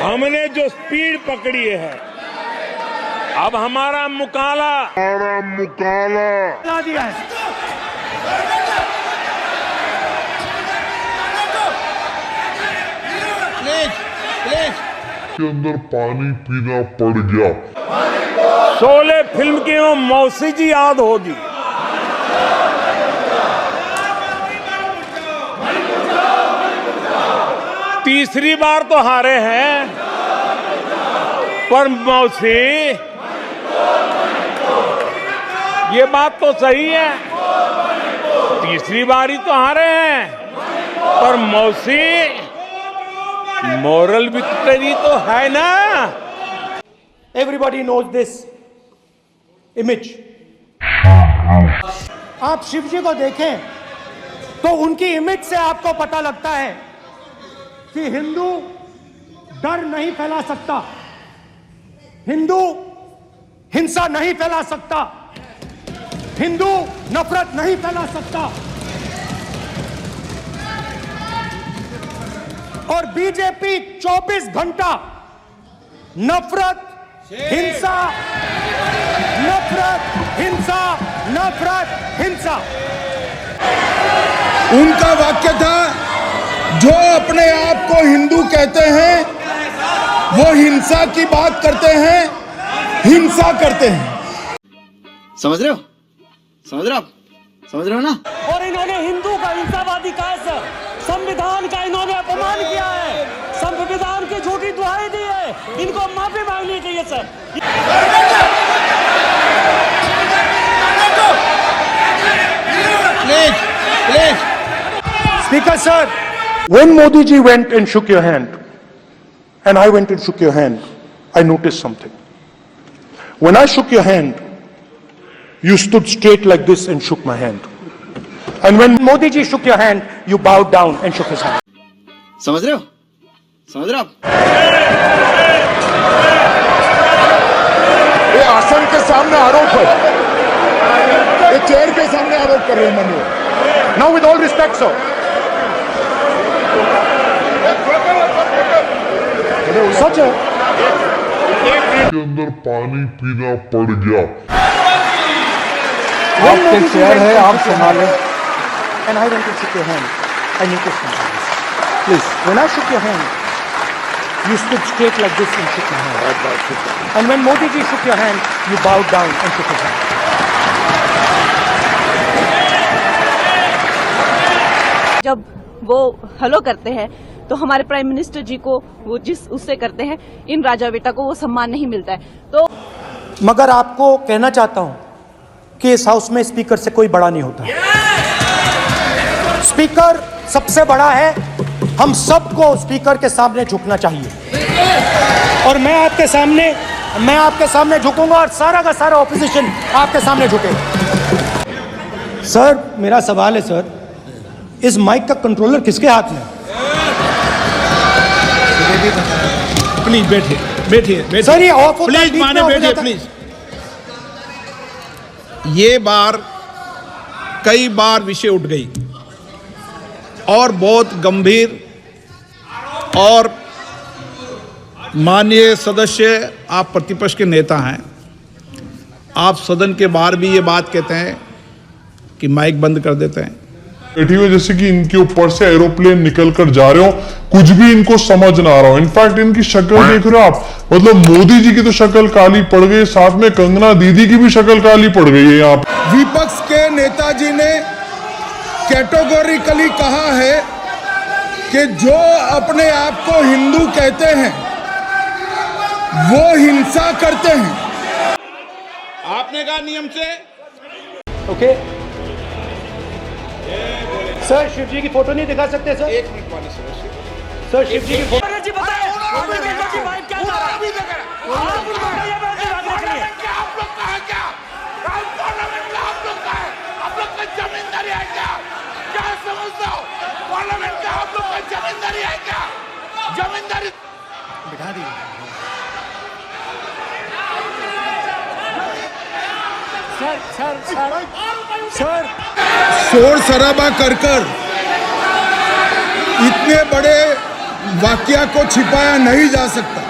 हमने जो स्पीड पकड़ी है, अब हमारा मुकाला दिया है। के अंदर पानी पीना पड़ गया। शोले फिल्म की वो मौसी जी याद होगी। तीसरी बार तो हारे हैं, पर मौसी ये बात तो सही है, तीसरी बारी तो हारे हैं, पर मौसी मोरल विक्ट्री तो है ना। Everybody knows this image. आप शिव जी को देखें तो उनकी इमेज से आपको पता लगता है कि हिंदू डर नहीं फैला सकता, हिंदू हिंसा नहीं फैला सकता, हिंदू नफरत नहीं फैला सकता। और बीजेपी 24 घंटा नफरत, हिंसा, नफरत, हिंसा, नफरत, हिंसा। उनका वाक्य था, जो अपने आप को हिंदू कहते हैं वो हिंसा की बात करते हैं, हिंसा करते हैं। समझ रहे हो? समझ रहे हो आप? समझ रहे हो ना? और इन्होंने हिंदू का हिंसावादी कहा सर, संविधान का इन्होंने अपमान किया है, संविधान की झूठी दुहाई दी है, इनको माफी मांगनी चाहिए sir. Please Speaker sir, when Modi ji went and shook your hand, and I went and shook your hand, I noticed something. When I shook your hand, you stood straight like this and shook my hand. And when Modi ji shook your hand, you bowed down and shook his hand. समझ रहे हो? समझ रहे हो आप? ये आसन के सामने आरोप है, ये चेयर के सामने आरोप कर रहे हैं Manoj. Now with all respect sir, सच है, के अंदर पानी पीना पड़ गया। आपके चेयर है, आप संभालें। And I went to shook your hand, I noticed something. Please, when I shook your hand, you stood straight like this and shook my hand. And when Modi ji shook your hand, you bowed down and shook his hand. जब वो hello करते हैं तो हमारे prime minister जी को वो जिस उससे करते हैं, इन राजा बेटा को वो सम्मान नहीं मिलता है। तो मगर आपको कहना चाहता हूं कि इस हाउस में स्पीकर से कोई बड़ा नहीं होता। स्पीकर सबसे बड़ा है, हम सबको स्पीकर के सामने झुकना चाहिए। और मैं आपके सामने झुकूंगा और सारा का सारा ऑपोजिशन आपके सामने झुकेगा। सर मेरा सवाल है सर, इस माइक का कंट्रोलर किसके हाथ में? प्लीज बैठिए सर ये ऑफ प्लीज माने बैठिए प्लीज। ये बार कई बार विषय उठ गई और बहुत गंभीर, और माननीय सदस्य आप प्रतिपक्ष के नेता हैं, आप सदन के बाहर भी ये बात कहते हैं कि माइक बंद कर देते हैं। बैठी हुई जैसे कि इनके ऊपर से एरोप्लेन निकल कर जा रहे हो, कुछ भी इनको समझ ना आ रहा हो। इनफैक्ट इनकी शक्ल देख रहे हो आप, मतलब मोदी जी की तो शक्ल काली पड़ गई, साथ में कंगना दीदी की भी शक्ल काली पड़ गई है। यहाँ विपक्ष के नेताजी ने कैटेगोरिकली कहा है कि जो अपने आप को हिंदू कहते हैं वो हिंसा करते हैं। आपने कहा नियम से। ओके सर, शिव जी की फोटो नहीं दिखा सकते सर? एक मिनट वाले सर शिव जी की फोटो बिठा दी। सर शोर शराबा कर इतने बड़े वाकया को छिपाया नहीं जा सकता।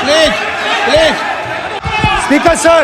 प्लीज प्लीज स्पीकर सर,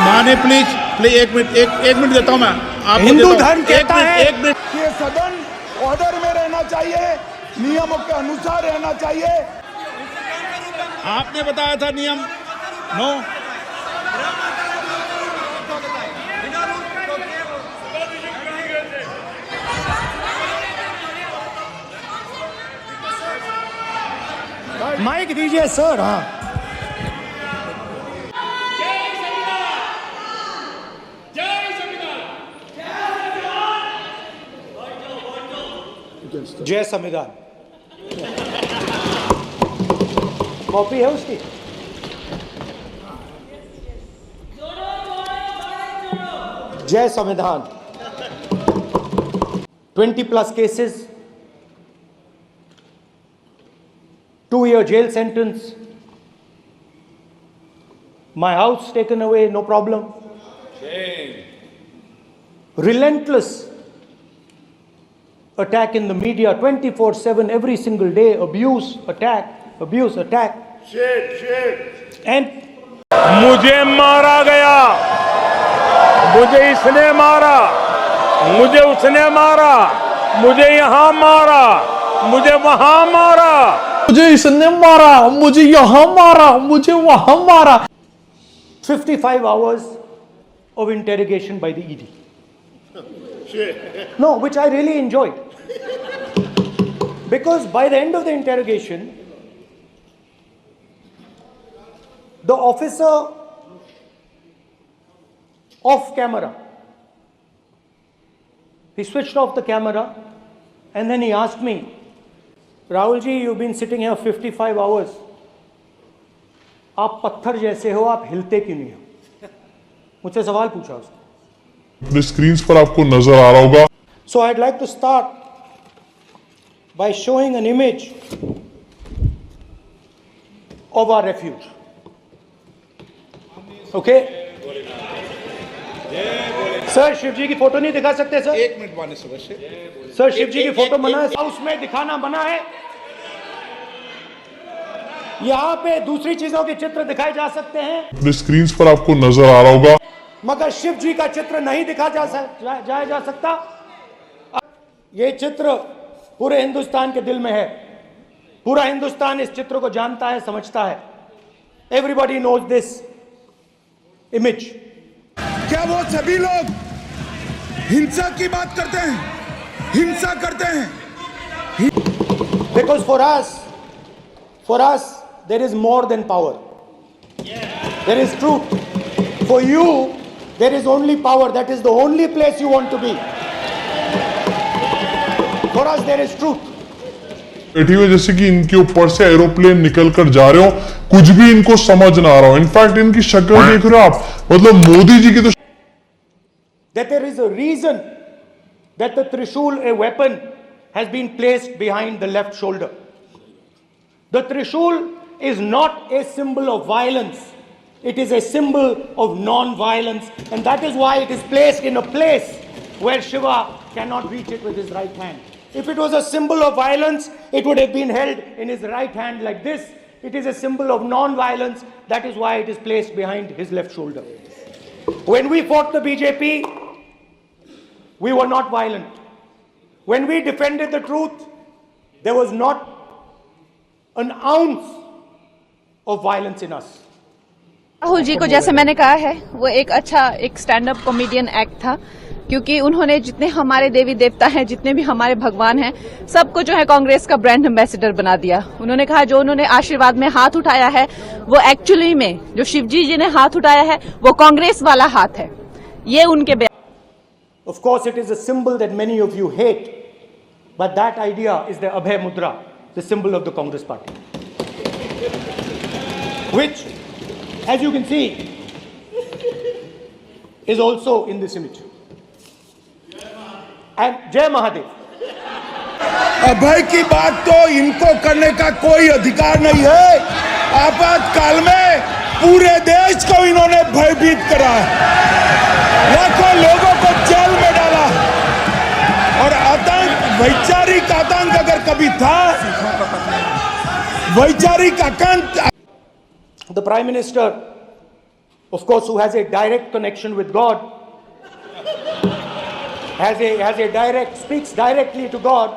माने प्लीज प्लीज एक मिनट देता हूं मैं आपको हिंदू देता हूं। धर्म कहता है एक मिनट ये सदन ऑर्डर में रहना चाहिए, नियमों के अनुसार रहना चाहिए। आपने बताया था नियम नो माइक दीजिए सर। हाँ, जय संविधान। कॉपी है उसकी? जय संविधान। 20+ cases, 2-year jail sentence, my house taken away, no problem. Relentless attack in the media 24/7 every single day, abuse, attack. And मुझे मारा गया, मुझे इसने मारा, मुझे उसने मारा, मुझे यहाँ मारा, मुझे वहां मारा, मुझे इसने मारा, मुझे यहां मारा, मुझे वहां मारा। 55 hours of interrogation by the ED. No, which I really enjoyed. Because by the end of the interrogation, the officer off camera, he switched off the camera and then he asked me, Rahul ji, you've been sitting here 55 hours. आप पत्थर जैसे हो, आप हिलते क्यों नहीं हो? मुझसे सवाल पूछा उसने। अपने स्क्रीन पर आपको नजर आ रहा होगा। So I'd like to start by showing an image of our refuge. Okay? Sir, Shiv ji की फोटो नहीं दिखा सकते सर? एक मिनट माने सदस्य सर, शिव जी की फोटो मना है, हाउस में दिखाना मना है। यहाँ पे दूसरी चीजों के चित्र दिखाए जा सकते हैं, अपने स्क्रीन पर आपको नजर आ रहा होगा। मगर शिव जी का चित्र नहीं दिखा जाया जा सकता। ये चित्र पूरे हिंदुस्तान के दिल में है। पूरा हिंदुस्तान इस चित्र को जानता है, समझता है। Everybody knows this image. क्या वो सभी लोग हिंसा की बात करते हैं, हिंसा करते हैं? Because for us, there is more than power. There is truth. For you, there is only power. That is the only place you want to be. For us, there is truth. बैठी हुई जैसे कि इनके ऊपर से aeroplane निकल कर जा रहे हो, कुछ भी इनको समझ ना आ रहा हो। इनफैक्ट इनकी शक्ल देख रहे हो आप, मतलब मोदी जी की तो That there is a reason that the Trishul, a weapon, has been placed behind the left shoulder. The Trishul is not a symbol of violence. It is a symbol of non-violence, and that is why it is placed in a place where Shiva cannot reach it with his right hand. If it was a symbol of violence, it would have been held in his right hand like this. It is a symbol of non-violence. That is why it is placed behind his left shoulder. When we fought the BJP, we were not violent. When we defended the truth, there was not an ounce of violence in us. Rahul ji को जैसे मैंने कहा है, वो एक stand up comedian act था, क्योंकि उन्होंने जितने हमारे देवी देवता हैं, जितने भी हमारे भगवान हैं, सबको जो है कांग्रेस का ब्रांड एम्बेसडर बना दिया। उन्होंने कहा जो उन्होंने आशीर्वाद में हाथ उठाया है, वो एक्चुअली में जो शिवजी जी ने हाथ उठाया है, वो कांग्रेस वाला हाथ है। ये उनके बयान। Of course, it is a symbol that many of you hate, but that idea is the Abhay Mudra, the symbol of the Congress party, which, as you can see, is also in this image. And Jai Mahadev. अभय की बात तो इनको करने का कोई अधिकार नहीं है। आपातकाल में पूरे देश को इन्होंने भयभीत करा है, लाखों लोगों को वैचारिक आतंक अगर कभी था, वैचारिक आतंक, The Prime Minister, of course, who has a direct connection with God, speaks directly to God.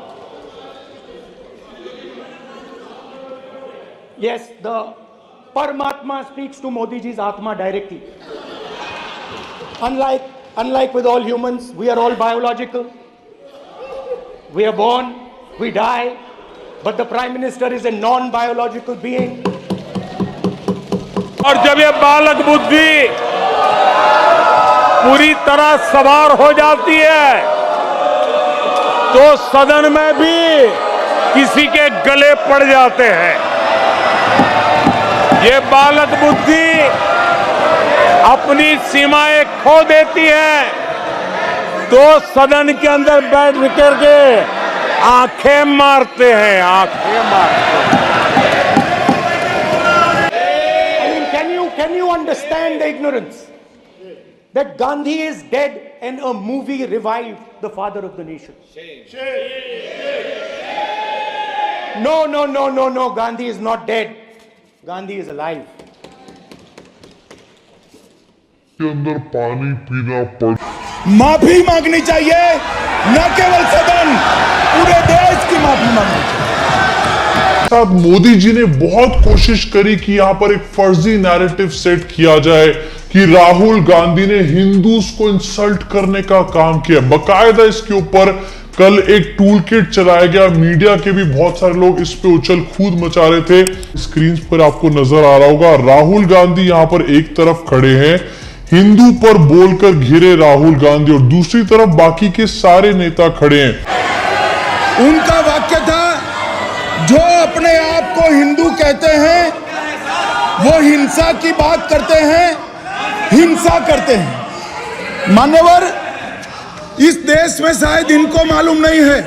Yes, the Paramatma speaks to Modi ji's Atma directly. Unlike with all humans, we are all biological. We are born, we die, but the Prime Minister is a non-biological being. और जब ये बालक बुद्धि पूरी तरह सवार हो जाती है तो सदन में भी किसी के गले पड़ जाते हैं। ये बालक बुद्धि अपनी सीमाएं खो देती है तो सदन के अंदर बैठ करके आंखें मारते हैं, आंखें मारते हैं। Can you understand the ignorance that Gandhi is dead and a movie revived the father of the nation? No, Gandhi is not dead. Gandhi is alive. के अंदर पानी पीना पड़ माफी मांगनी चाहिए, न केवल सदन, पूरे देश की माफी मांगनी चाहिए। साथ मोदी जी ने बहुत कोशिश करी कि यहां पर एक फर्जी नैरेटिव सेट किया जाए कि राहुल गांधी ने हिंदूज को इंसल्ट करने का काम किया। बकायदा इसके ऊपर कल एक टूल किट चलाया गया, मीडिया के भी बहुत सारे लोग इस पे उछल कूद मचा रहे थे। स्क्रीन पर आपको नजर आ रहा होगा, राहुल गांधी यहां पर एक तरफ खड़े हैं, हिंदू पर बोलकर घिरे राहुल गांधी, और दूसरी तरफ बाकी के सारे नेता खड़े हैं। उनका वाक्य था, जो अपने आप को हिंदू कहते हैं वो हिंसा की बात करते हैं, हिंसा करते हैं। मान्यवर, इस देश में शायद इनको मालूम नहीं है,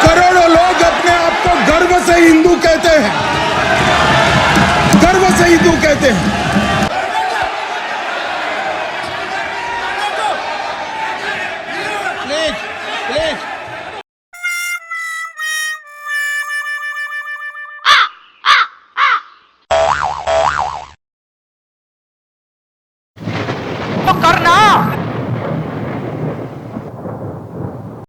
करोड़ों लोग अपने आप को गर्व से हिंदू कहते हैं, गर्व से हिंदू कहते हैं।